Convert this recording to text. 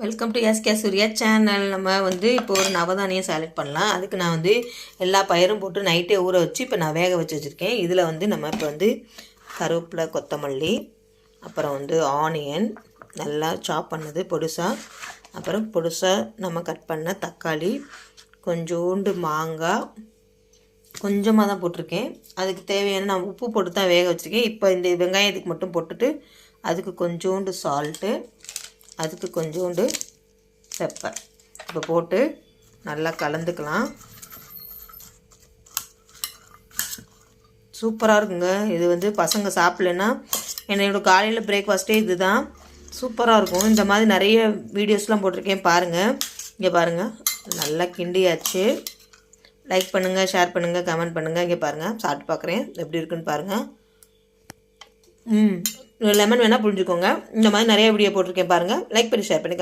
Welcome to SK Surya channel. நம்ம இப்போ ஒரு நவதானியம் சாலட் பண்ணலாம். அதுக்கு நான் எல்லா பயிரும் போட்டு நைட்டே ஊற வச்சு இப்போ நான் வேக வச்சு வச்சுருக்கேன். இதில் நம்ம இப்போ கருவேப்பிலை, கொத்தமல்லி, அப்புறம் ஆனியன் நல்லா சாப் பண்ணது பொடுசாக, அப்புறம் பொடுசாக நம்ம கட் பண்ண தக்காளி, கொஞ்சோண்டு மாங்காய் கொஞ்சமாக தான் போட்டிருக்கேன். அதுக்கு தேவையான நான் உப்பு போட்டு தான் வேக வச்சுருக்கேன். இப்போ இந்த வெங்காயத்துக்கு மட்டும் போட்டுட்டு அதுக்கு கொஞ்சோண்டு சால்ட்டு, அதுக்கு கொஞ்சோண்டு பெப்பர் இப்போ போட்டு நல்லா கலந்துக்கலாம். சூப்பராக இருக்குங்க. இது பசங்க சாப்பிட்லன்னா என்னோடய காலையில் பிரேக்ஃபாஸ்ட்டே இது தான். சூப்பராக இருக்கும். இந்த மாதிரி நிறைய வீடியோஸ்லாம் போட்டிருக்கேன் பாருங்கள். இங்கே பாருங்கள், நல்லா கிண்டியாச்சு. லைக் பண்ணுங்கள், ஷேர் பண்ணுங்கள், கமெண்ட் பண்ணுங்கள். இங்கே பாருங்கள், சாப்பிட்டு பார்க்குறேன் எப்படி இருக்குன்னு பாருங்கள். லெமன் வேணால் புரிஞ்சுக்கோங்க. இந்த மாதிரி நிறைய வீடியோ போட்டிருக்கேன் பாருங்கள். லைக் பண்ணி ஷேர் பண்ணி